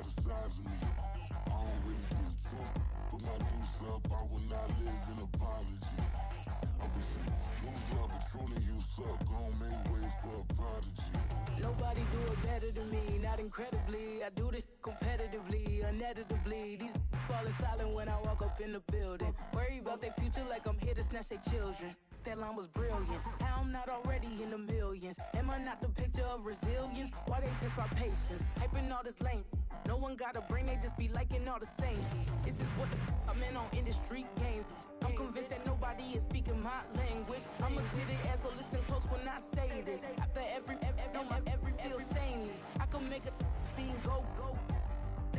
the size of me. I don't really get drunk, put my deuce up, I will not live in apology. I wish you lose love, but truly you suck, gon' make way for a prodigy. Nobody do it better than me, not incredibly. I do this competitively, uneditably. These falling silent when I walk up in the building. Worry about their future like I'm here to snatch their children. That line was brilliant. How I'm not already in the millions. Am I not the picture of resilience? Why they test my patience? Hyping all this lame. No one got a brain, they just be liking all the same. This is what the I'm in on industry games. I'm convinced that nobody is speaking my language. I'm a good ass, so listen close when I say this. After every feel stainless. I can make a fiend go.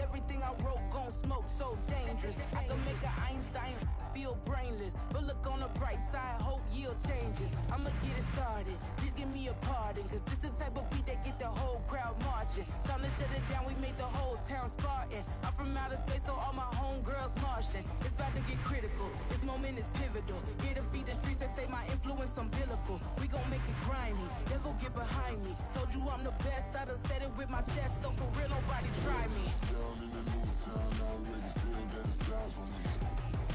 Everything I wrote gon' smoke, so dangerous. I can make a Einstein feel brainless. But look on the bright side, hope yield changes. I'ma get it started, please give me a pardon. Cause this the type of beat that get the whole crowd marching. Time to shut it down, we made the whole town Spartan. I'm from outer space, so all my homegirls Martian. It's about to get critical, this moment is pivotal. Here to feed the streets and say my influence umbilical. We gon' make it grimy, never get behind me. Told you I'm the best, I done said it with my chest. So for real, nobody try me. Down in the new town, I already feel that it's eyes on me.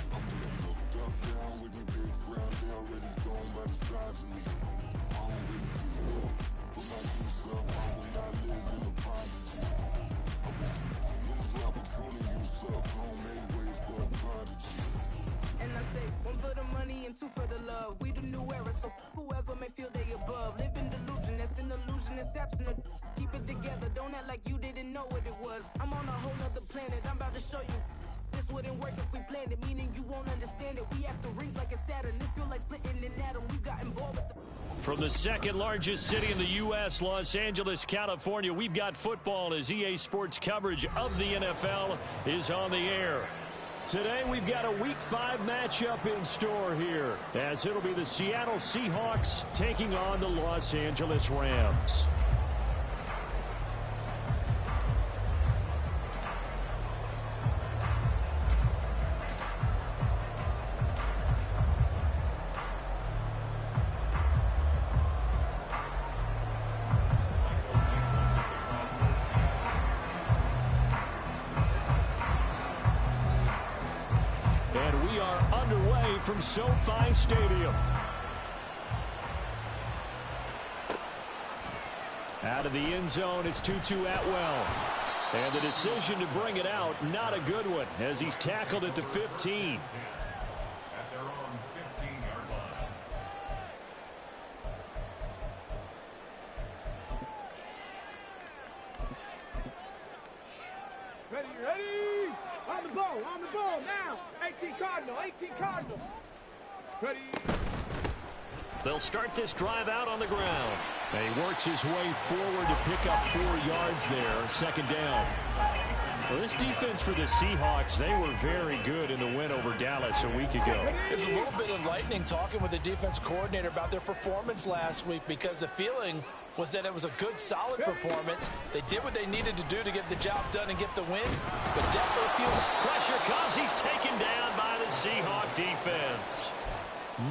I'm being looked up, down with these big crowds, they already gone by the size of me. I don't really get good, put my deuce up, I will not live in apology. I wish you lose love, but truly you suck, gon' make way for a prodigy. And I say, one for the money and two for the love. We the new era, so whoever may feel they above. Live in delusion, that's an illusion, that's absent of. Keep it together, don't act like you didn't know what it was. I'm on a whole nother planet, I'm about to show you. This wouldn't work if we planned it, meaning you won't understand it. We have to rings like a Saturn, this feel like splitting an atom. We've gotten bored with the... From the second largest city in the U.S., Los Angeles, California, we've got football as EA Sports coverage of the NFL is on the air. Today we've got a Week 5 matchup in store here, as it'll be the Seattle Seahawks taking on the Los Angeles Rams. And we are underway from SoFi Stadium. Out of the end zone, it's Tutu Atwell. And the decision to bring it out, not a good one, as he's tackled at the 15. At their own 15-yard line. Ready? On the ball, now. 18 Cardinal. Ready? They'll start this drive out on the ground. And he works his way forward to pick up 4 yards there, second down. Well, this defense for the Seahawks, they were very good in the win over Dallas a week ago. It's a little bit enlightening talking with the defense coordinator about their performance last week, because the feeling was that it was a good, solid performance. They did what they needed to do to get the job done and get the win, but definitely feel pressure comes. He's taken down by the Seahawk defense.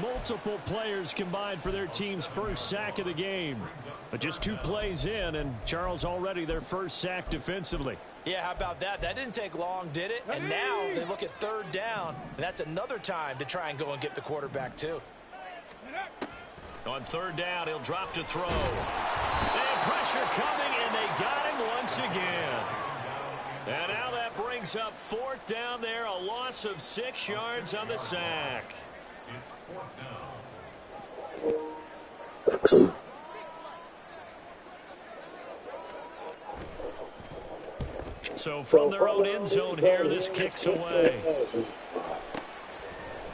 Multiple players combined for their team's first sack of the game. But just 2 plays in, and Charles already their first sack defensively. Yeah, how about that? That didn't take long, did it? And now they look at third down, and that's another time to try and go and get the quarterback too. On third down, he'll drop to throw. And pressure coming, and they got him once again. And now that brings up 4th down there, a loss of 6 yards on the sack. It's 4th down. So from their own end zone here, this kicks away.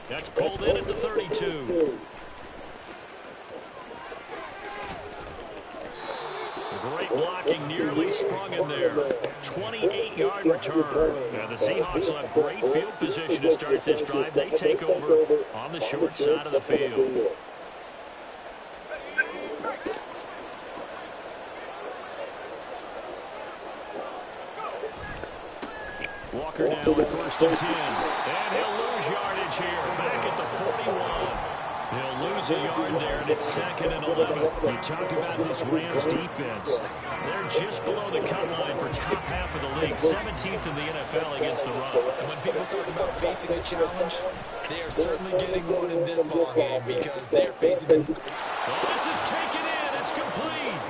That's pulled in at the 32. Great blocking, nearly sprung in there. 28-yard return. Now the Seahawks will have great field position to start this drive. They take over on the short side of the field. Walker now at 1st and 10. And he'll lose yardage here. Back at the 41. He'll lose a yard there, and it's 2nd and 11. You talk about this Rams defense. They're just below the cut line for top half of the league, 17th in the NFL against the run. And when people talk about facing a challenge, they are certainly getting one in this ballgame because they're facing the... Well, this is taken in. It's complete.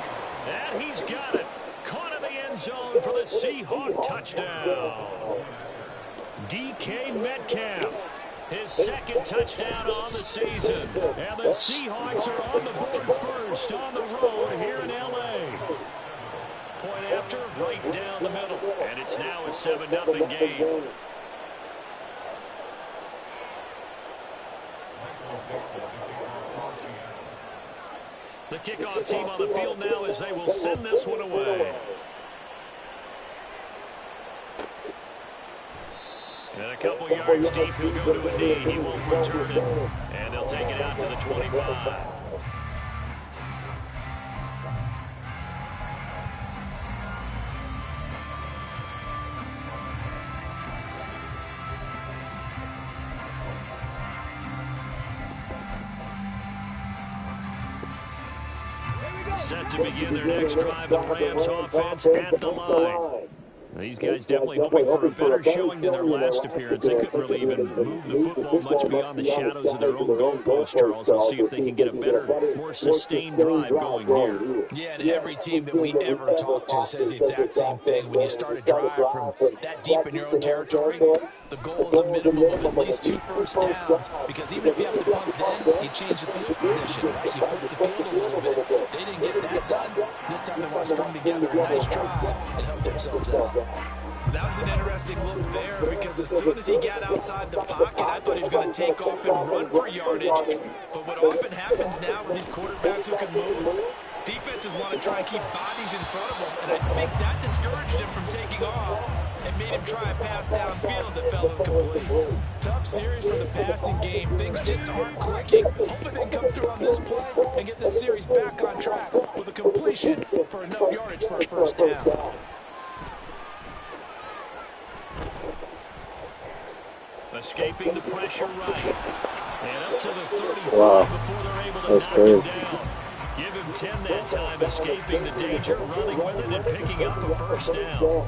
And he's got it. Caught in the end zone for the Seahawk touchdown. DK Metcalf. His 2nd touchdown on the season. And the Seahawks are on the board first on the road here in L.A. Point after, right down the middle. And it's now a 7-0 game. The kickoff team on the field now as they will send this one away. And a couple yards deep, he'll go to a knee. He won't return it. And they'll take it out to the 25. Set to begin their next drive, the Rams offense at the line. These guys definitely hoping for a better showing than their last appearance. They couldn't really even move the football much beyond the shadows of their own goalpost, Charles. We'll see if they can get a better, more sustained drive going here. Yeah, and every team that we ever talk to says the exact same thing. When you start a drive from that deep in your own territory, the goal is a minimum of at least 2 first downs. Because even if you have to punt then, you change the field position, right? You flip the field a little bit. They didn't get that done. This time they want to string together a nice drive and help themselves out. That was an interesting look there because as soon as he got outside the pocket, I thought he was going to take off and run for yardage. But what often happens now with these quarterbacks who can move, defenses want to try and keep bodies in front of them. And I think that discouraged him from taking off and made him try a pass downfield that fell incomplete. Tough series for the passing game. Things just aren't clicking. Hopefully they can come through on this play and get this series back on track with a completion for enough yardage for a first down. Escaping the pressure right. And up to the 35 before they're able to knock him down. Give him 10 that time, escaping the danger, running with it, and picking up a first down.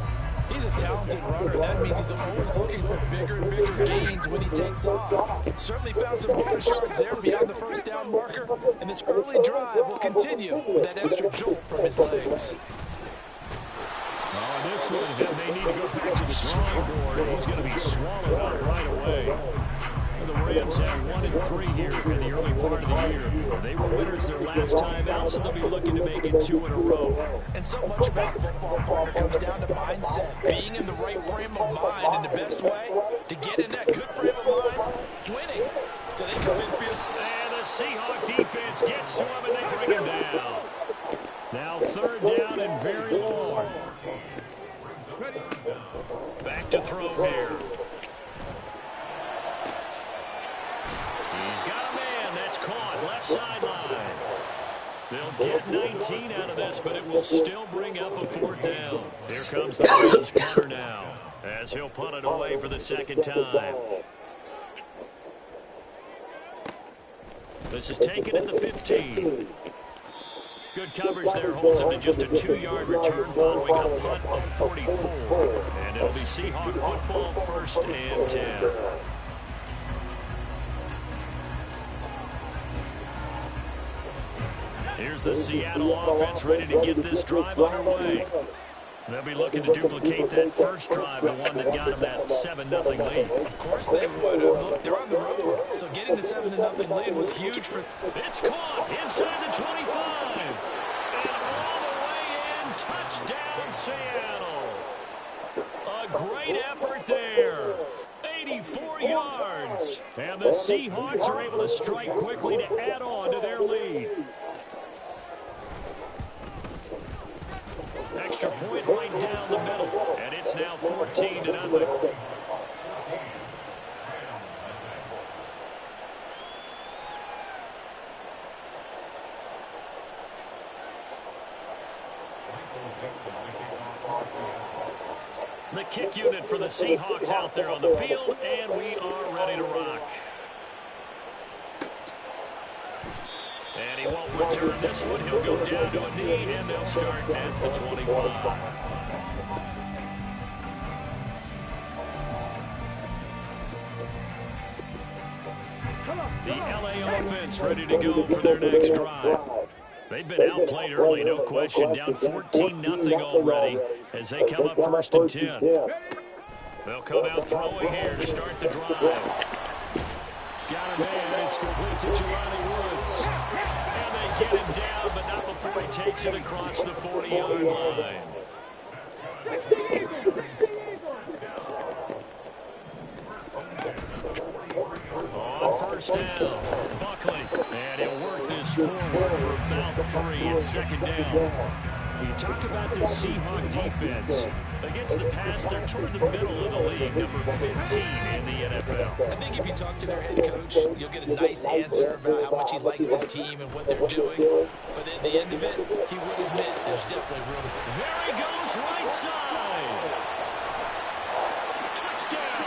He's a talented runner. That means he's always looking for bigger and bigger gains when he takes off. Certainly found some bonus yards there beyond the first down marker. And this early drive will continue with that extra jolt from his legs. Oh, this one, they need to go back to the drawing board. He's going to be swallowed up right away. The Rams have 1-3 here in the early part of the year. They were winners their last time out, so they'll be looking to make it 2 in a row. And so much about football, partner, comes down to mindset. Being in the right frame of mind, and the best way to get in that good frame of mind, winning. So they come in field. And the Seahawk defense gets to him, and they bring him down. Now 3rd down and very long. Back to throw here. He's got a man that's caught left sideline. They'll get 19 out of this, but it will still bring up a 4th down. Here comes the Rams punter now, as he'll punt it away for the 2nd time. This is taken at the 15. Good coverage there, holds him to just a 2-yard return following a punt of 44. And it'll be Seahawk football, 1st and 10. Here's the Seattle offense ready to get this drive underway. They'll be looking to duplicate that first drive, the one that got them that 7-0 lead. Of course they would. Look, they're on the road. So getting the 7-0 lead was huge for... It's caught inside the 25. And all the way in, touchdown Seattle. A great effort there. 84 yards. And the Seahawks are able to strike quickly to add on to their lead. Extra point right down the middle, and it's now 14-0. The kick unit for the Seahawks out there on the field, and we are ready to rock. And he won't return this one. He'll go down to a knee, and they'll start at the 25. The LA offense ready to go for their next drive. They've been outplayed early, no question, down 14-0 already as they come up 1st and 10. They'll come out throwing here to start the drive. Got a man. It's complete to Jelani Woods. And they get him down, but not before he takes it across the 40-yard line. On 1st down, Buckley. And he'll work this forward for about 3 at 2nd down. You talk about this Seahawk defense. Against the pass, they're toward the middle of the league, number 15 in the NFL. I think if you talk to their head coach, you'll get a nice answer about how much he likes his team and what they're doing. But at the end of it, he would admit there's definitely room. There he goes, right side. Touchdown.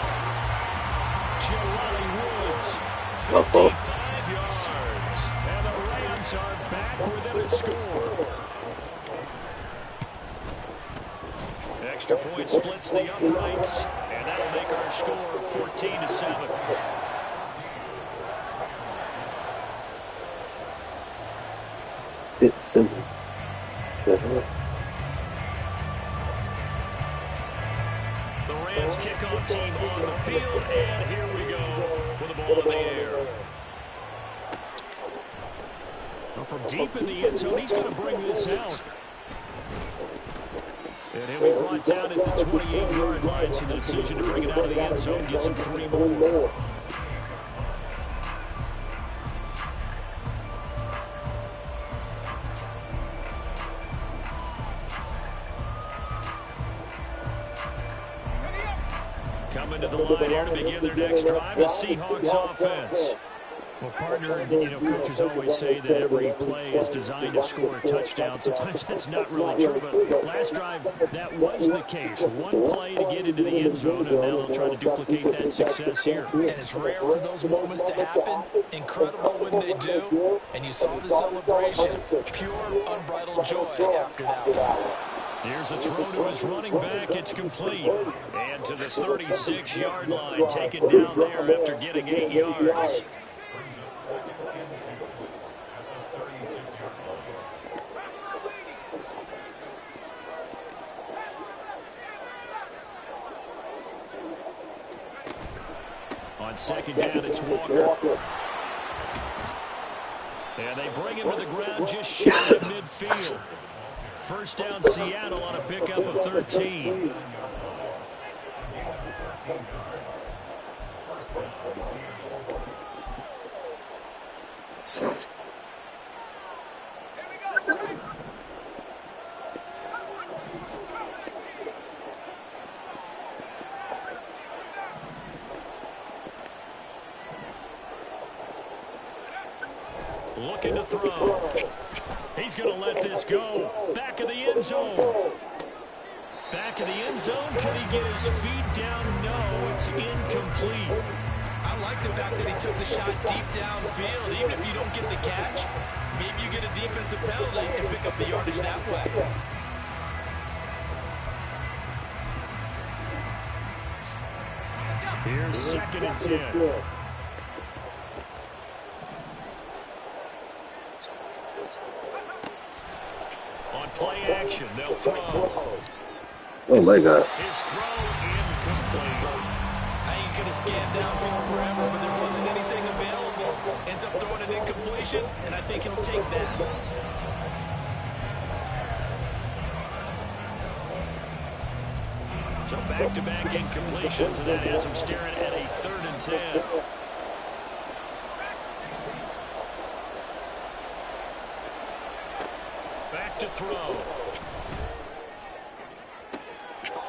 Jelani Woods, 55 yards. And the Rams are back within a score. Extra point splits the uprights, and that'll make our score 14-7. It's simple. The Rams kickoff team on the field, and here we go with the ball in the air. Well, from deep in the end zone, he's going to bring this out. And he'll be brought down at the 28-yard line. So the decision to bring it out of the end zone gets him 3 more. Coming to the line here to begin their next drive, the Seahawks offense. Well, partner, coaches always say that every play is designed to score a touchdown. Sometimes that's not really true, but last drive, that was the case. One play to get into the end zone, and now they'll try to duplicate that success here. And it's rare for those moments to happen. Incredible when they do. And you saw the celebration. Pure, unbridled joy after that one. Here's a throw to his running back. It's complete. And to the 36-yard line, taken down there after getting 8 yards. On 2nd down, it's Walker. And they bring him to the ground just shy of midfield. 1st down, Seattle on a pickup of 13. Looking to throw. He's going to let this go. Back of the end zone. Back of the end zone. Can he get his feet down? No, it's incomplete. I like the fact that he took the shot deep downfield. Even if you don't get the catch, maybe you get a defensive penalty and pick up the yardage that way. Here's 2nd and 10. On play action, they'll throw. Oh my God. His throw incomplete. I ain't going to scan downfield forever, but there wasn't anything available. Ends up throwing an incompletion, and I think he'll take that. So back-to-back incompletions, and that has him staring at a 3rd and 10. Back to throw.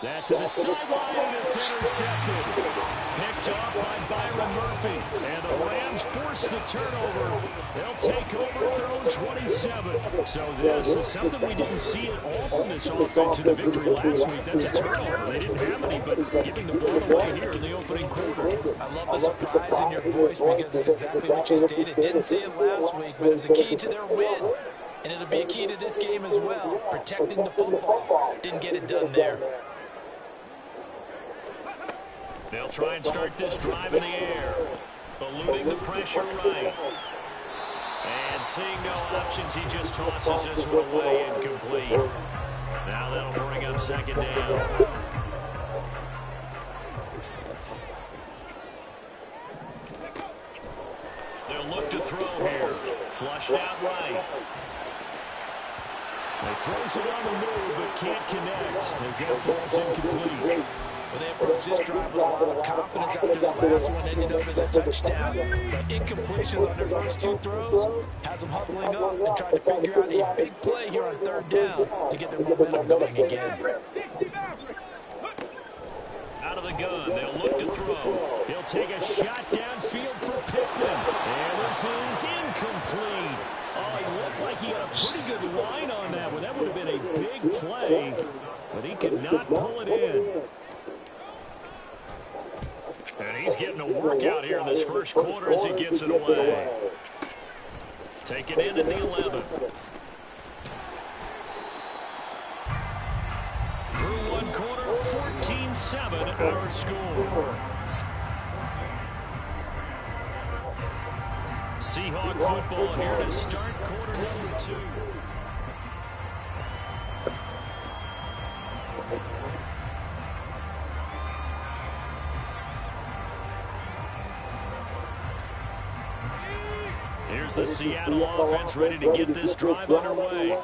That to the sideline, and it's intercepted. Picked off by Byron Murphy. And the Rams force the turnover. They'll take over at their own 27. So this is something we didn't see at all from this offense in the victory last week. That's a turnover. They didn't have any, but giving the ball away here in the opening quarter. I love the surprise in your voice because it's exactly what you stated. Didn't see it last week, but it's a key to their win. And it'll be a key to this game as well, protecting the football. Didn't get it done there. They'll try and start this drive in the air. Eluding the pressure right. And seeing no options, he just tosses this one away incomplete. Now that'll bring up second down. They'll look to throw here. Flushed out right. They throws it on the move, but can't connect as that falls incomplete. Well, they approached this drive with a lot of confidence after the last one ended up as a touchdown. But incompletions on their first two throws has them huddling up and trying to figure out a big play here on third down to get their momentum going again. Out of the gun, they'll look to throw. He'll take a shot downfield for Pittman. And this is incomplete. Oh, he looked like he had a pretty good line on that one. That would have been a big play, but he could not pull it in. And he's getting a workout here in this first quarter as he gets it away. Take it in at the 11. Through one quarter, 14-7 our score. Seahawk football here to start quarter number 2. Here's the Seattle offense ready to get this drive underway.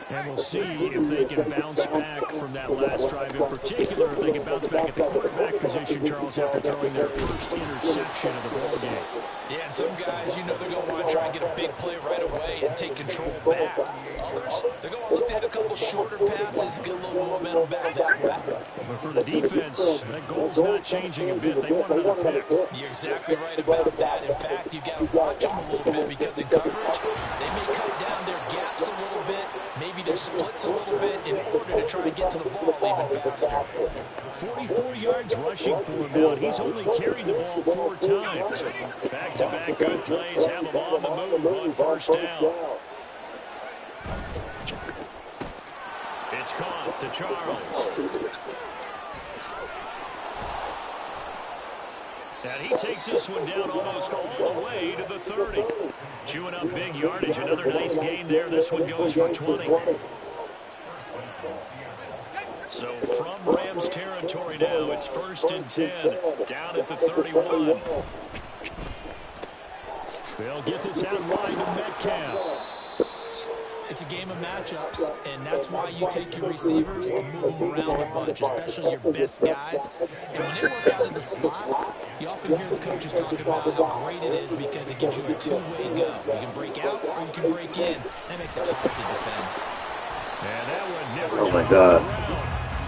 And we'll see if they can bounce back from that last drive in particular, if they can bounce back at the quarterback position, Charles, after throwing their first interception of the ball game. Yeah, some guys, you know they're going to want to try and get a big play right away and take control back. Others, they're going to look to hit a couple shorter passes, get a little momentum back that way. But for the defense, that goal's not changing a bit. They want another pick. You're exactly right about that. In fact, you got to watch them a little bit because in coverage, they may cut down their gaps a little bit, maybe their splits a little bit in order to try and get to the ball even faster. 44 yards rushing for him now. He's only carried the ball 4 times. Back-to-back good plays have him on the move on first down. It's caught to Charles. And he takes this one down almost all the way to the 30. Chewing up big yardage. Another nice gain there. This one goes for 20. So from Rams territory now, it's 1st and 10. Down at the 31. They'll get this out wide to Metcalf. It's a game of matchups, and that's why you take your receivers and move them around a bunch, especially your best guys. And when they work out in the slot, you often hear the coaches talking about how great it is because it gives you a two-way go. You can break out or you can break in. That makes it hard to defend. And that one never Oh, my God.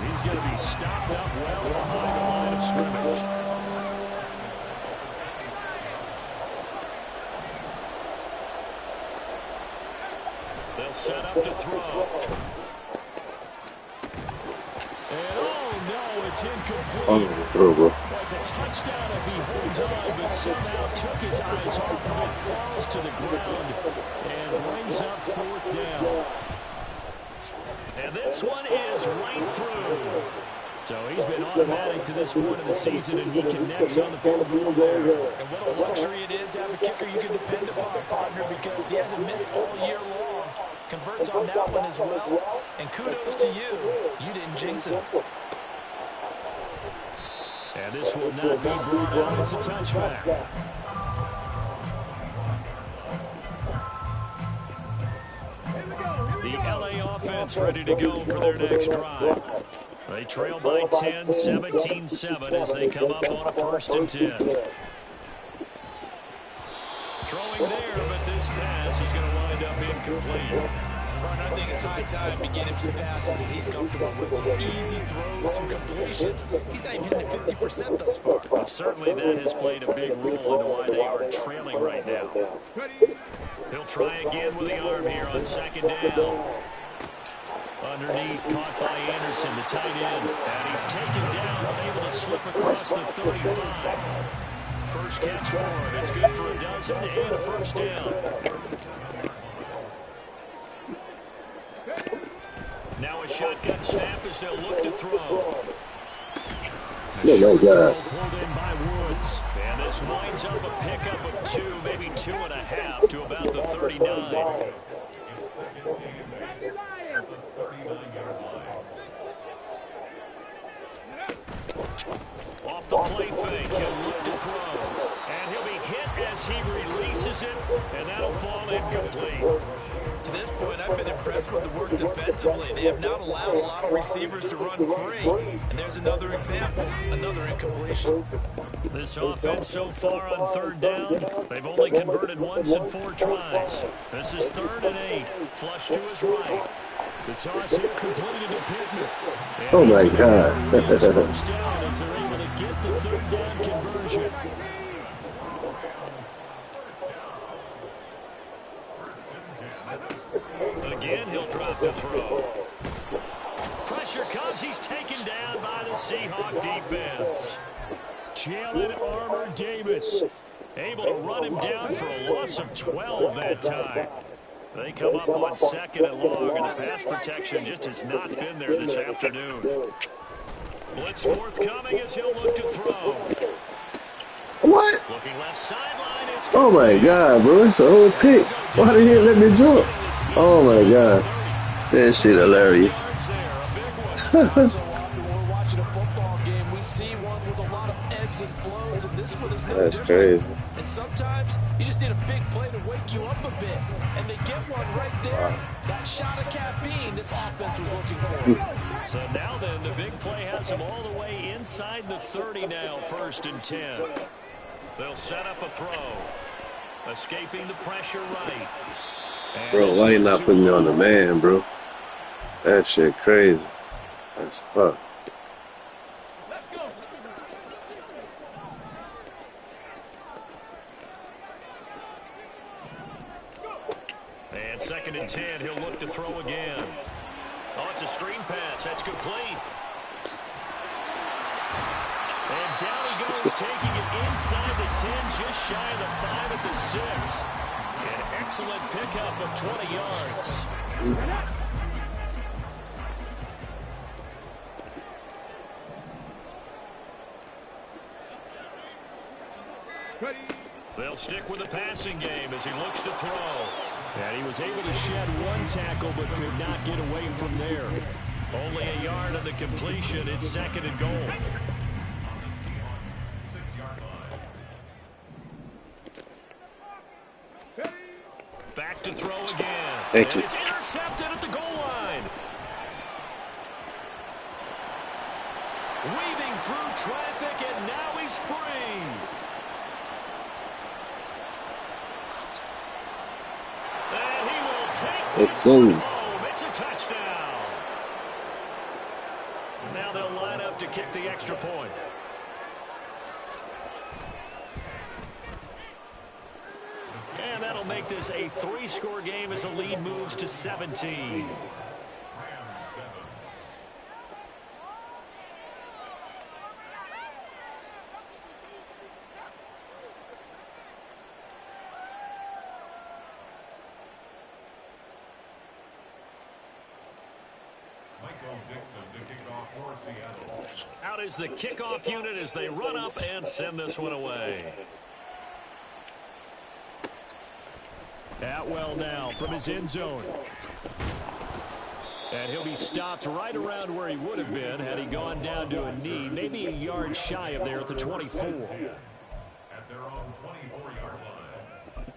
He's going to be stopped up well behind the line of scrimmage. They'll set up to throw. And oh no, it's incomplete. Oh, throw, bro. It's a touchdown if he holds on, but somehow took his eyes off of it, falls to the ground, and brings up 4th down. And this one is right through. So he's been automatic to this point of the season, and he connects on the field goal there. And what a luxury it is to have a kicker you can depend upon, partner, because he hasn't missed all year long. Converts on that one as well. And kudos to you. You didn't jinx him. And this will not be brought out. It's a touchback. The LA offense ready to go for their next drive. They trail by 10, 17-7 as they come up on a 1st and 10. Throwing there, but this pass is going to wind up incomplete. Ron, I think it's high time to get him some passes that he's comfortable with. Some easy throws, some completions. He's not even hitting at 50% thus far. Well, certainly that has played a big role into why they are trailing right now. He'll try again with the arm here on second down. Underneath, caught by Anderson, the tight end. And he's taken down, able to slip across the 35. First catch for him. It's good for a dozen and a first down. Now a shotgun snap as they'll look to throw. Oh my God. Pulled in by Woods. And this winds up a pickup of 2, maybe 2.5 to about the 39. Off the play fake, he'll look to throw. And he'll be hit as he releases it, and that'll fall incomplete. To this point, I've been impressed with the work defensively. They have not allowed a lot of receivers to run free. And there's another example, another incompletion. This offense so far on third down, they've only converted once in 4 tries. This is 3rd and 8, flush to his right. The toss here completed to Pittman. Oh my God. First down as they're able to get the 3rd down conversion. Again, he'll drop the throw. Pressure comes. He's taken down by the Seahawk defense. Jalen Armour-Davis able to run him down for a loss of 12 that time. They come up on 2nd and long, and the pass protection just has not been there this afternoon. Blitz forthcoming as he'll look to throw. What? Looking left sideline. It's Oh my God, bro. It's a whole pick. Why did he let me jump? Oh my God. That shit hilarious. So often when we're watching a football game, we see one with a lot of ebbs and flows, and this one is no That's different. crazy. And sometimes you just need a big play to wake you up a bit, and they get one right there. That shot of caffeine this offense was looking for. So now then, the big play has them all the way inside the 30 now, 1st and 10. They'll set up a throw. Escaping the pressure right. And Bro, why you not putting me on the man, bro? That shit crazy. That's fuck. And 2nd and 10, he'll look to throw again. Oh, it's a screen pass. That's complete. And down he goes, taking it inside the 10, just shy of the 5 at the 6. An excellent pickup of 20 yards. They'll stick with the passing game as he looks to throw. And he was able to shed 1 tackle but could not get away from there. Only a yard on the completion. It's 2nd and goal. Back to throw again. Thank you. And it's intercepted at the goal line. Weaving through traffic, and now he's free. And he will take this home. It's a touchdown. Now they'll line up to kick the extra point. And that'll make this a 3-score game as the lead moves to 17. Out is the kickoff unit as they run up and send this one away. Atwell now from his end zone. And he'll be stopped right around where he would have been had he gone down to a knee, maybe a yard shy of there at the 24. At their own 24-yard line.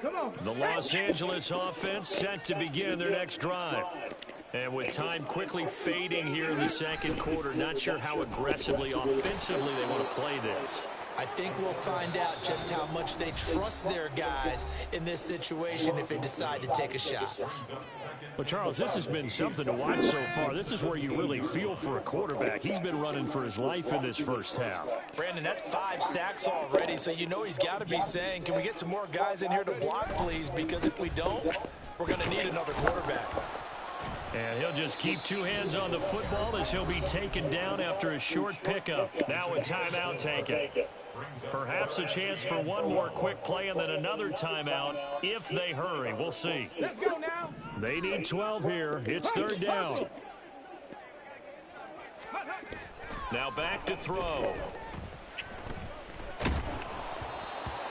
Come on. The Los Angeles offense set to begin their next drive. And with time quickly fading here in the second quarter, not sure how aggressively, offensively they want to play this. I think we'll find out just how much they trust their guys in this situation if they decide to take a shot. Well, Charles, this has been something to watch so far. This is where you really feel for a quarterback. He's been running for his life in this first half. Brandon, that's 5 sacks already, so you know he's got to be saying, can we get some more guys in here to block, please? Because if we don't, we're going to need another quarterback. And he'll just keep 2 hands on the football as he'll be taken down after a short pickup. Now a timeout taken. Perhaps a chance for one more quick play and then another timeout if they hurry. We'll see. Let's go now. They need 12 here. It's 3rd down. Now back to throw.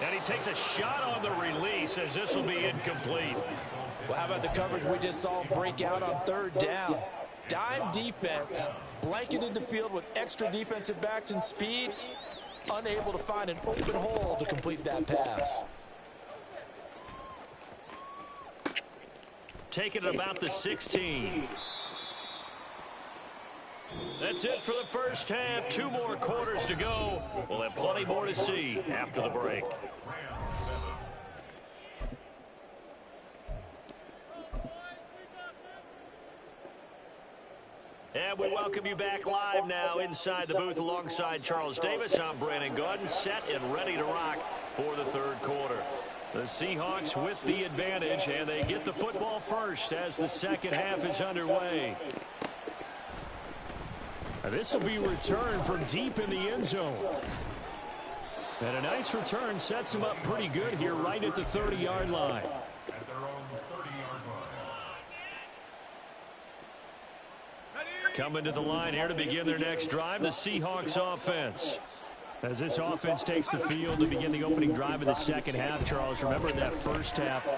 And he takes a shot on the release as this will be incomplete. Well, how about the coverage we just saw break out on 3rd down? Dime defense, blanketed the field with extra defensive backs and speed, unable to find an open hole to complete that pass. Taking it about the 16. That's it for the first half. 2 more quarters to go. We'll have plenty more to see after the break. And we welcome you back live now inside the booth alongside Charles Davis. I'm Brandon Gaudin, set and ready to rock for the 3rd quarter. The Seahawks with the advantage, and they get the football first as the second half is underway. This will be returned from deep in the end zone. And a nice return sets him up pretty good here right at the 30-yard line. At their own 30-yard line. Coming to the line here to begin their next drive, the Seahawks offense. As this offense takes the field to begin the opening drive of the second half, Charles, remember that first half,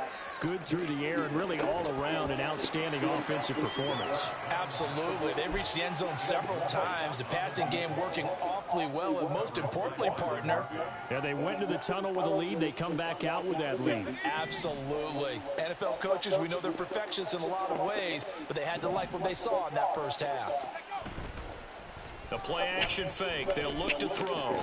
good through the air and really all around an outstanding offensive performance. Absolutely. They reached the end zone several times. The passing game working awfully well, and most importantly, partner. Yeah, they went to the tunnel with a lead. They come back out with that lead. Absolutely. NFL coaches, we know they're perfectionists in a lot of ways, but they had to like what they saw in that first half. The play action fake. They'll look to throw.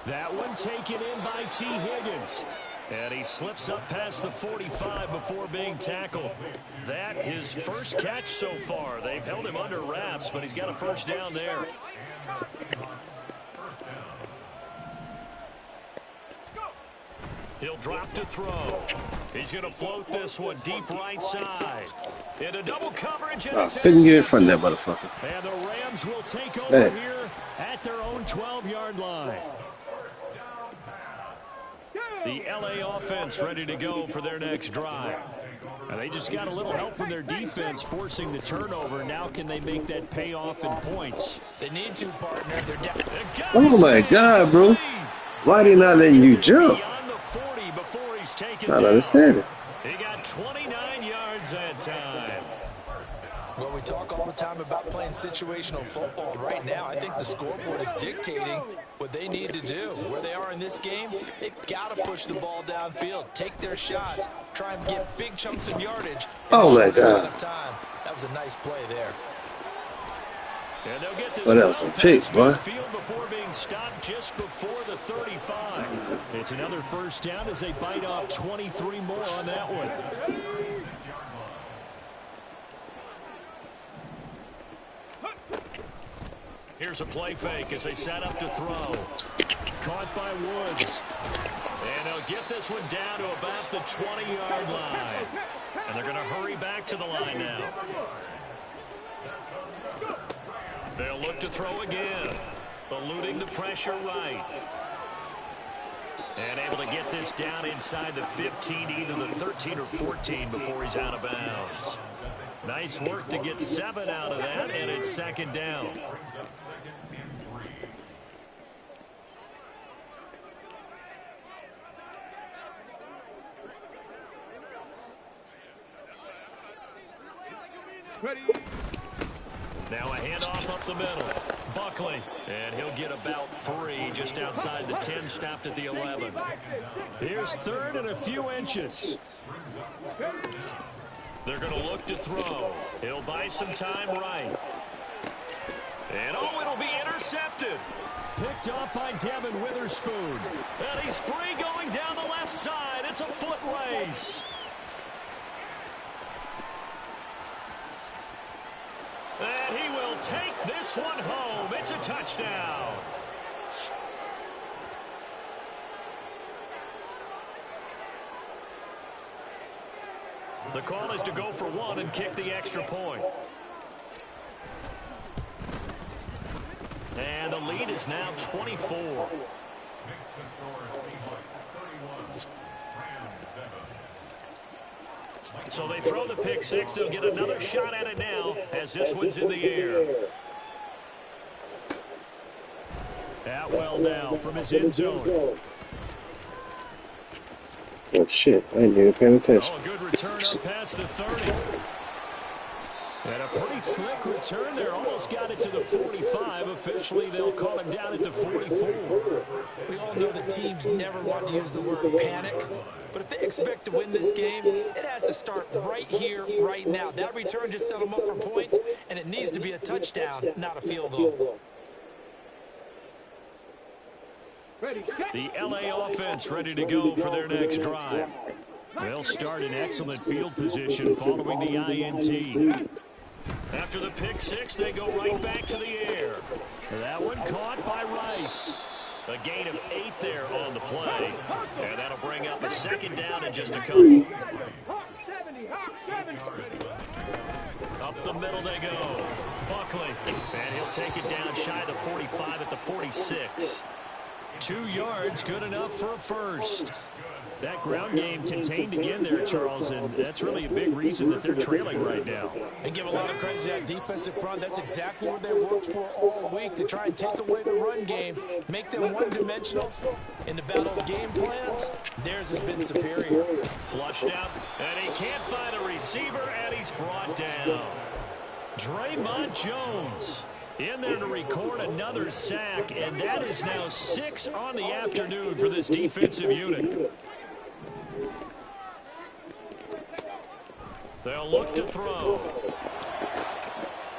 That one taken in by T. Higgins. And he slips up past the 45 before being tackled. That his first catch so far. They've held him under wraps, but he's got a first down there. He'll drop to throw. He's going to float this one deep right side. Into double coverage. And couldn't get in front of that motherfucker. And the Rams will take over here at their own 12-yard line. The LA offense ready to go for their next drive. And they just got a little help from their defense forcing the turnover. Now can they make that pay off in points? They need to, partner. Oh, my God, bro. Why they not letting you jump? Not understanding. He got 29 yards that time. Well, we talk all the time about playing situational football. Right now, I think the scoreboard is dictating what they need to do. Where they are in this game, they've got to push the ball downfield, take their shots, try and get big chunks of yardage. Oh, my God. That was a nice play there. And they'll get this what else? A pick, boy. Before being stopped just before the 35. It's another first down as they bite off 23 more on that one. Here's a play fake as they set up to throw. Caught by Woods. And they'll get this one down to about the 20-yard line. And they're going to hurry back to the line now. They'll look to throw again. Eluding the pressure right. And able to get this down inside the 15, either the 13 or 14 before he's out of bounds. Nice work to get 7 out of that, and it's second down. Ready. Now a handoff up the middle. Buckley, and he'll get about 3 just outside the 10, stopped at the 11. Here's 3rd and a few inches. They're going to look to throw. He'll buy some time right. And oh, it'll be intercepted. Picked off by Devin Witherspoon. And he's free going down the left side. It's a foot race. And he will take this one home. It's a touchdown. The call is to go for one and kick the extra point. And the lead is now 24. So they throw the pick six. They'll get another shot at it now as this one's in the air. Atwell now from his end zone. Oh, shit. I ain't even paying attention. Oh, a good return up past the 30. And a pretty slick return there. Almost got it to the 45. Officially, they'll call him down at the 44. We all know the teams never want to use the word panic. But if they expect to win this game, it has to start right here, right now. That return just set them up for points, and it needs to be a touchdown, not a field goal. The LA offense ready to go for their next drive. They'll start in excellent field position following the INT. After the pick six, they go right back to the air. That one caught by Rice. A gain of 8 there on the play. And that'll bring up a second down in just a couple. Up the middle they go. Buckley. And he'll take it down shy of the 45 at the 46. 2 yards, good enough for a first. That ground game contained again there, Charles, and that's really a big reason that they're trailing right now. And give a lot of credit to that defensive front. That's exactly what they worked for all week, to try and take away the run game, make them one-dimensional. In the battle of game plans, theirs has been superior. Flushed out, and he can't find a receiver, and he's brought down. Draymond Jones in there to record another sack, and that is now 6 on the afternoon for this defensive unit. They'll look to throw.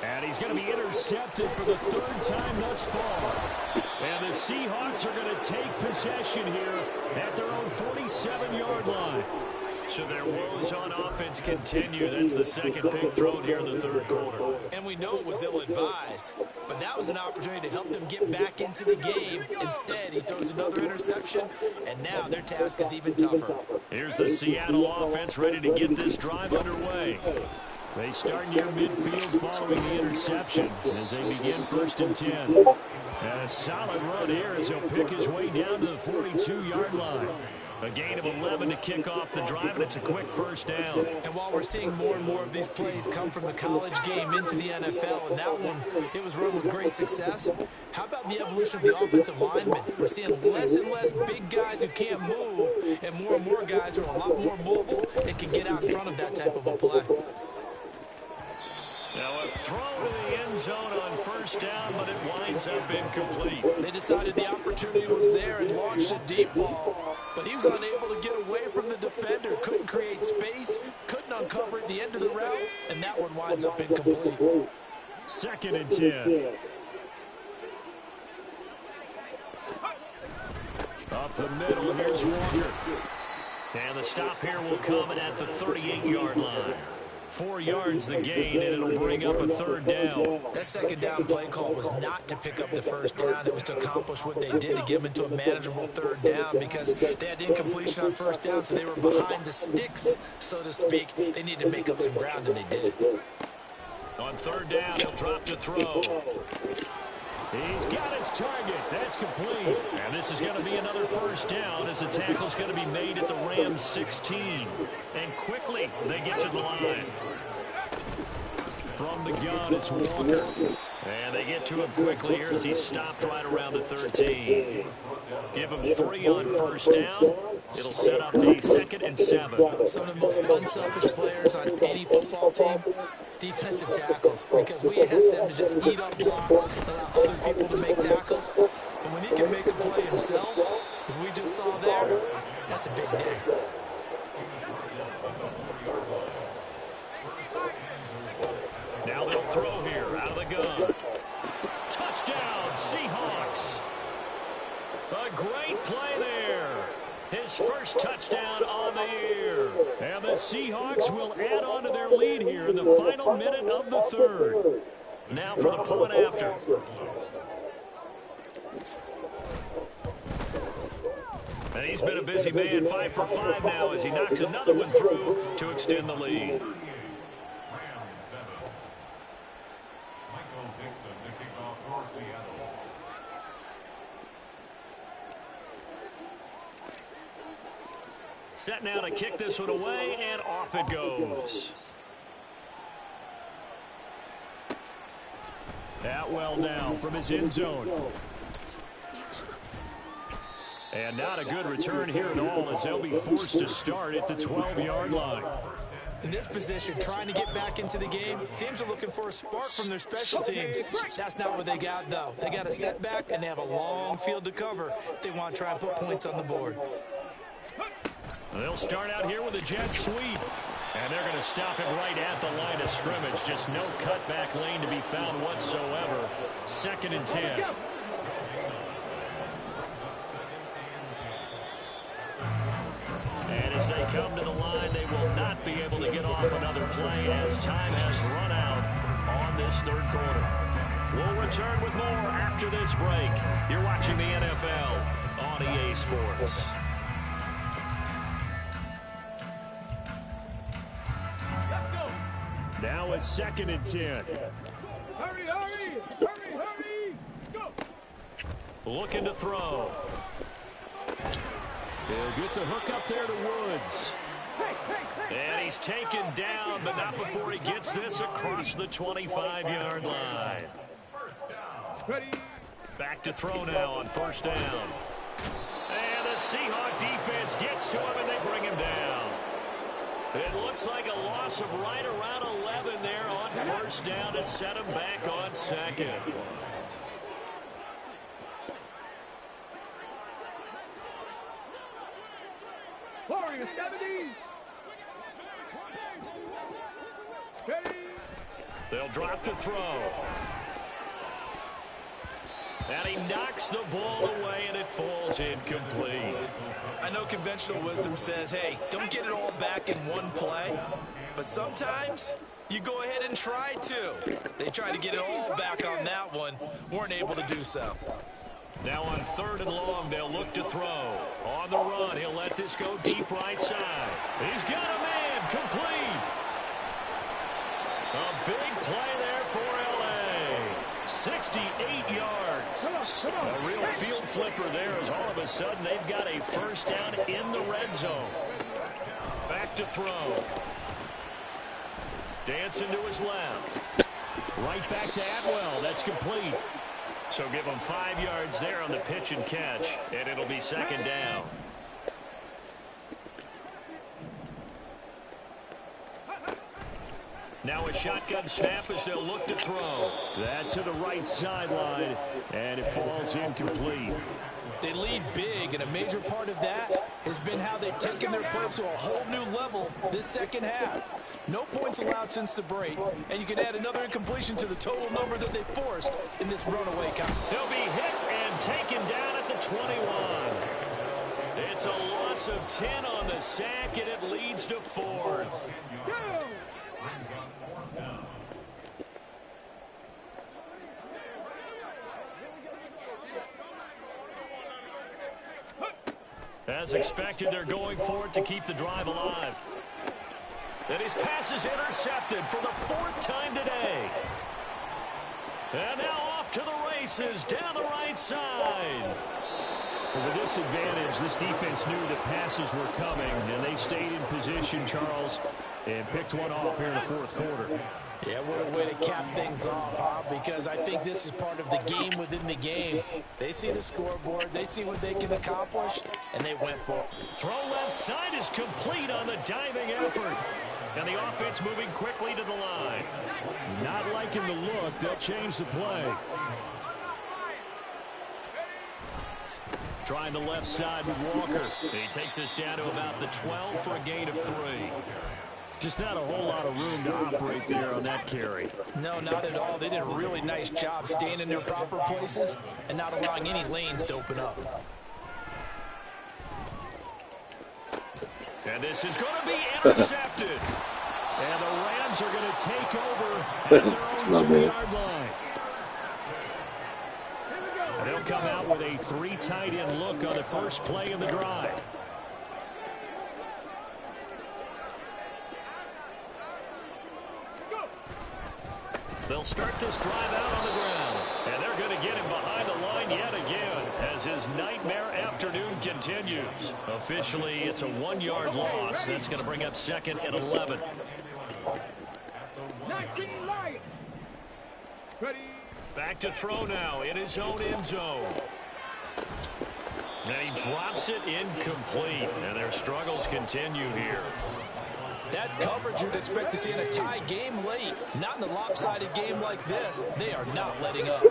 And he's going to be intercepted for the 3rd time thus far. And the Seahawks are going to take possession here at their own 47-yard line. So their woes on offense continue. That's the second pick thrown here in the 3rd quarter. And we know it was ill-advised, but that was an opportunity to help them get back into the game. Instead, he throws another interception, and now their task is even tougher. Here's the Seattle offense ready to get this drive underway. They start near midfield following the interception as they begin 1st and 10. And a solid run here as he'll pick his way down to the 42-yard line. A gain of 11 to kick off the drive, and it's a quick first down. And while we're seeing more and more of these plays come from the college game into the NFL, and that one, it was run with great success, how about the evolution of the offensive linemen? We're seeing less and less big guys who can't move, and more guys who are a lot more mobile and can get out in front of that type of a play. Now a throw to the end zone on 1st down, but it winds up incomplete. They decided the opportunity was there and launched a deep ball, but he was unable to get away from the defender, couldn't create space, couldn't uncover at the end of the route, and that one winds up incomplete. 2nd and 10. Up the middle, here's Walker. And the stop here will come in at the 38-yard line. 4 yards the gain, and it'll bring up a 3rd down. That 2nd down play call was not to pick up the 1st down. It was to accomplish what they did, to get them into a manageable 3rd down, because they had incompletion on 1st down, so they were behind the sticks, so to speak. They needed to make up some ground, and they did. On 3rd down, he'll drop to throw. He's got his target. That's complete. And this is going to be another 1st down as the tackle's going to be made at the Rams 16. And quickly, they get to the line. From the gun, it's Walker. And they get to him quickly here as he's stopped right around the 13. Give him 3 on 1st down. It'll set up the 2nd and 7. Some of the most unselfish players on any football team, defensive tackles, because we ask them to just eat up blocks, allow other people to make tackles. And when he can make a play himself, as we just saw there, that's a big day. Now they'll throw here out of the gun. great play there. His first touchdown on the year. And the Seahawks will add on to their lead here in the final minute of the third. Now for the point after. And he's been a busy man, 5 for 5 now as he knocks another one through to extend the lead. Set now to kick this one away, and off it goes. Atwell now from his end zone. And not a good return here at all as they'll be forced to start at the 12-yard line. In this position, trying to get back into the game, teams are looking for a spark from their special teams. That's not what they got, though. They got a setback, and they have a long field to cover if they want to try and put points on the board. They'll start out here with a jet sweep. And they're going to stop it right at the line of scrimmage. Just no cutback lane to be found whatsoever. 2nd and 10. And as they come to the line, they will not be able to get off another play as time has run out on this third quarter. We'll return with more after this break. You're watching the NFL on EA Sports. Now it's 2nd and 10. Hurry, hurry, hurry, hurry. Go. Looking to throw. He'll get the hook up there to Woods. And he's taken down, but not before he gets this across the 25-yard line. Back to throw now on 1st down. And the Seahawk defense gets to him, and they bring him down. It looks like a loss of right around 11 there on 1st down to set him back on 2nd. Warrior 70. They'll drop to throw. And he knocks the ball away, and it falls incomplete. I know conventional wisdom says, hey, don't get it all back in one play. But sometimes you go ahead and try to. They tried to get it all back on that one. Weren't able to do so. Now on 3rd and long, they'll look to throw. On the run, he'll let this go deep right side. He's got a man, complete. A big play there for L.A. 68 yards. A real field flipper there as all of a sudden they've got a 1st down in the red zone. Back to throw. Dancing to his left. Right back to Atwell. That's complete. So give him 5 yards there on the pitch and catch, and it'll be 2nd down. Now a shotgun snap as they'll look to throw. That's to the right sideline, and it falls incomplete. They lead big, and a major part of that has been how they've taken their play to a whole new level this 2nd half. No points allowed since the break, and you can add another incompletion to the total number that they forced in this runaway count. He'll be hit and taken down at the 21. It's a loss of 10 on the sack, and it leads to 4th. As expected, they're going for it to keep the drive alive. And his pass is intercepted for the 4th time today. And now off to the races down the right side. Well, with this advantage, this defense knew that passes were coming, and they stayed in position, Charles, and picked one off here in the 4th quarter. Yeah, what a way to cap things off, huh? Because I think this is part of the game within the game. They see the scoreboard, they see what they can accomplish, and they went for it. Throw left side is complete on the diving effort. And the offense moving quickly to the line. Not liking the look. They'll change the play. Trying the left side with Walker. He takes us down to about the 12 for a gain of 3. Just not a whole lot of room to operate there on that carry. No, not at all. They did a really nice job staying in their proper places and not allowing any lanes to open up. And this is going to be intercepted. And the Rams are going to take over at their own 2-yard line. They'll come out with a 3 tight end look on the first play of the drive. They'll start this drive out on the ground. And they're going to get him behind the line yet again as his nightmare afternoon continues. Officially, it's a 1-yard loss. That's going to bring up 2nd and 11. 19 Lions. Ready. Back to throw now in his own end zone. And he drops it incomplete. And their struggles continue here. That's coverage you'd expect to see in a tie game late. Not in a lopsided game like this. They are not letting up.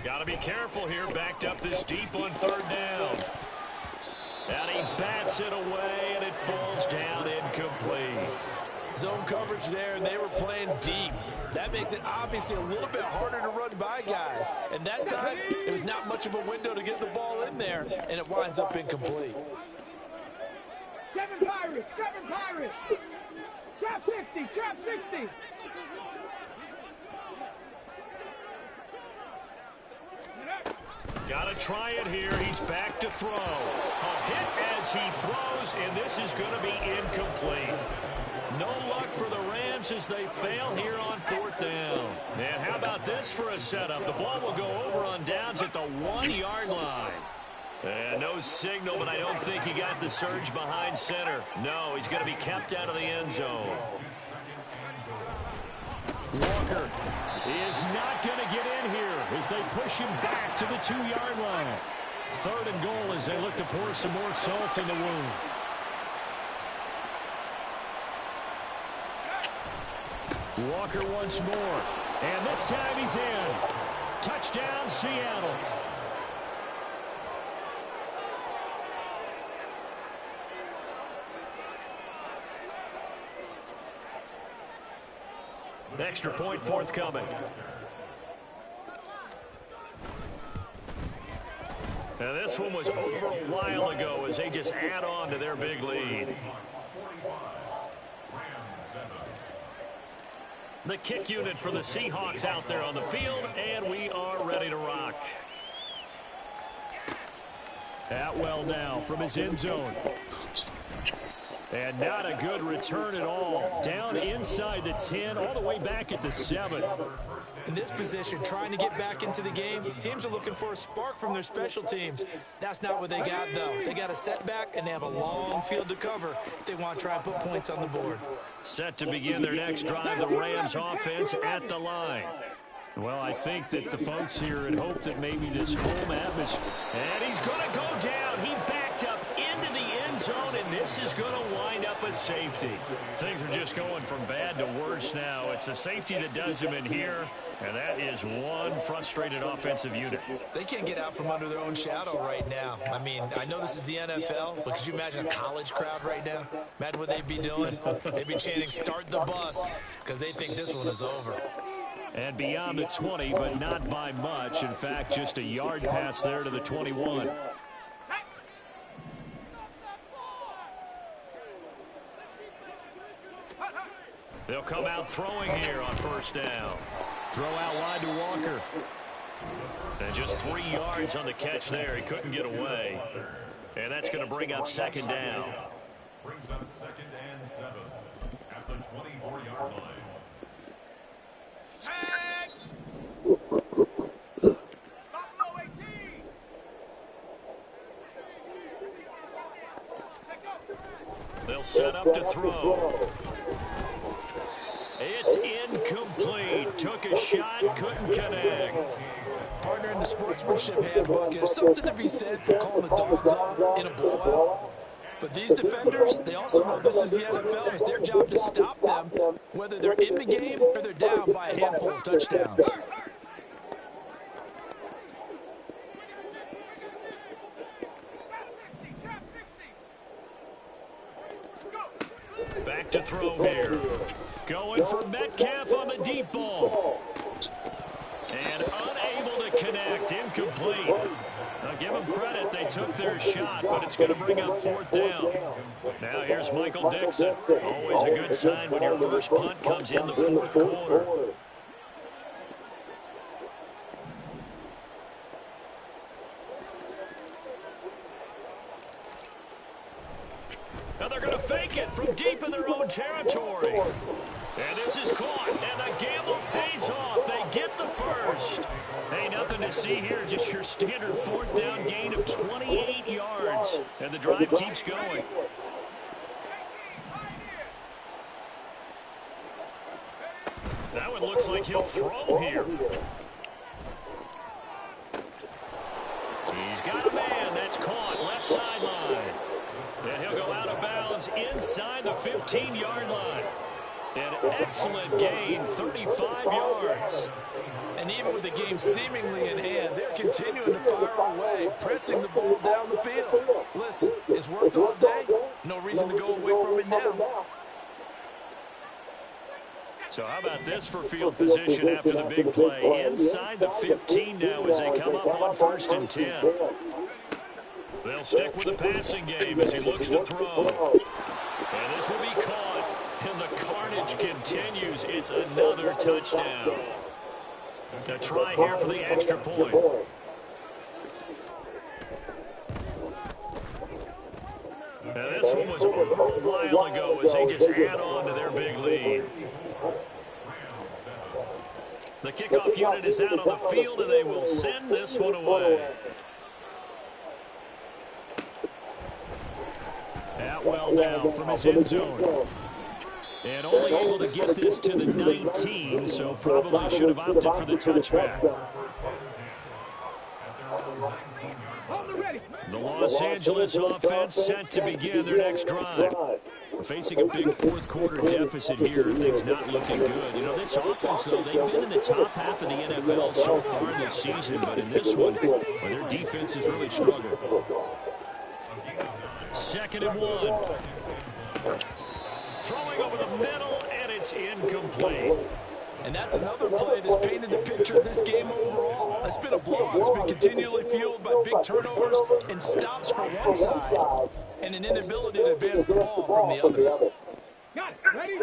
Got to be careful here. Backed up this deep on 3rd down. And he bats it away, and it falls down incomplete. Zone coverage there, and they were playing deep. That makes it obviously a little bit harder to run by guys. And that time, it was not much of a window to get the ball in there, and it winds up incomplete. 7 Pirates, 7 Pirates. Trap 60, trap 60. Got to try it here. He's back to throw. A hit as he throws, and this is going to be incomplete. No luck for the Rams as they fail here on 4th down. And how about this for a setup? The ball will go over on downs at the 1-yard line. And no signal, but I don't think he got the surge behind center. No, he's going to be kept out of the end zone. Walker is not going to get in here as they push him back to the 2-yard line. 3rd and goal as they look to pour some more salt in the wound. Walker once more. And this time he's in. Touchdown, Seattle. Extra point forthcoming. Now this one was over a while ago as they just add on to their big lead. The kick unit for the Seahawks out there on the field, and we are ready to rock. Atwell now from his end zone. And not a good return at all. Down inside the 10, all the way back at the 7. In this position, trying to get back into the game, teams are looking for a spark from their special teams. That's not what they got, though. They got a setback, and they have a long field to cover if they want to try and put points on the board. Set to begin their next drive, the Rams offense at the line. Well, I think that the folks here had hoped that maybe this home atmosphere. And he's going to go down. He backed up into the end zone, and this is going to wind up a safety. Things are just going from bad to worse now. It's a safety that does him in here, and that is one frustrated offensive unit. They can't get out from under their own shadow right now. I mean, I know this is the NFL, but could you imagine a college crowd right now? Imagine what they'd be doing. They'd be chanting, "Start the bus," because they think this one is over. And beyond the 20, but not by much. In fact, just a yard pass there to the 21. They'll come out throwing here on 1st down. Throw out wide to Walker. And just 3 yards on the catch there. He couldn't get away. And that's going to bring up 2nd down. Brings up 2nd and 7 at the 24-yard line. They'll set up to throw. It's incomplete. Took a shot, couldn't connect. Partner, in the sportsmanship handbook, there's something to be said for calling the dogs off in a blowout. But these defenders, they also know this is the NFL. It's their job to stop them, whether they're in the game or they're down by a handful of touchdowns. Back to throw here. Going for Metcalf on the deep ball. And unable to connect. Incomplete. Now give them credit. They took their shot, but it's going to bring up fourth down. Now here's Michael Dixon. Always a good sign when your first punt comes in the fourth quarter. Now they're going to fake it from deep in their own territory. And this is caught, and the gamble pays off. They get the first. Hey, nothing to see here, just your standard fourth down gain of 28 yards. And the drive keeps going. That one looks like he'll throw here. He's got a man that's caught left sideline. And he'll go out of bounds inside the 15-yard line. An excellent gain, 35 yards. And even with the game seemingly in hand, they're continuing to fire away, pressing the ball down the field. Listen, it's worked all day. No reason to go away from it now. So how about this for field position after the big play? Inside the 15 now as they come up on 1st and 10. They'll stick with the passing game as he looks to throw. And this will be caught. And the carnage continues. It's another touchdown. A try here for the extra point. Now this one was over a while ago as they just add on to their big lead. The kickoff unit is out on the field, and they will send this one away. Atwell now from his end zone. And only able to get this to the 19, so probably should have opted for the touchback. The Los Angeles offense set to begin their next drive. Facing a big fourth quarter deficit here, things not looking good. You know, this offense, though, they've been in the top half of the NFL so far this season, but in this one, well, their defense has really struggled. 2nd and 1. Throwing over the middle, and it's incomplete. And that's another play that's painted the picture of this game overall. It's been a blowout. It's been continually fueled by big turnovers and stops from one side and an inability to advance the ball from the other.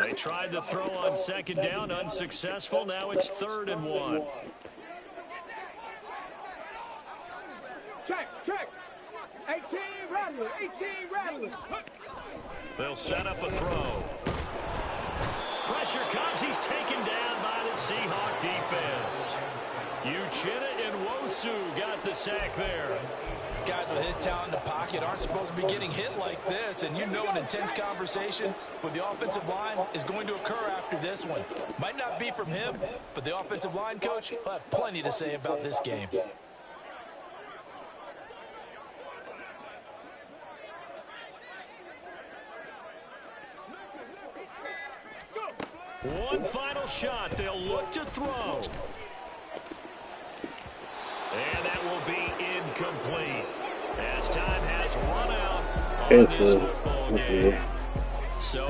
They tried to throw on 2nd down, unsuccessful. Now it's 3rd and 1. Check. 18 rattlers. They'll set up a throw. Pressure comes. He's taken down by the Seahawk defense. Uchenna and Wosu got the sack there. Guys with his talent in the pocket aren't supposed to be getting hit like this, and you know an intense conversation with the offensive line is going to occur after this one. Might not be from him, but the offensive line coach will have plenty to say about this game. One final shot. They'll look to throw. And that will be incomplete. As time has run out on this football game. So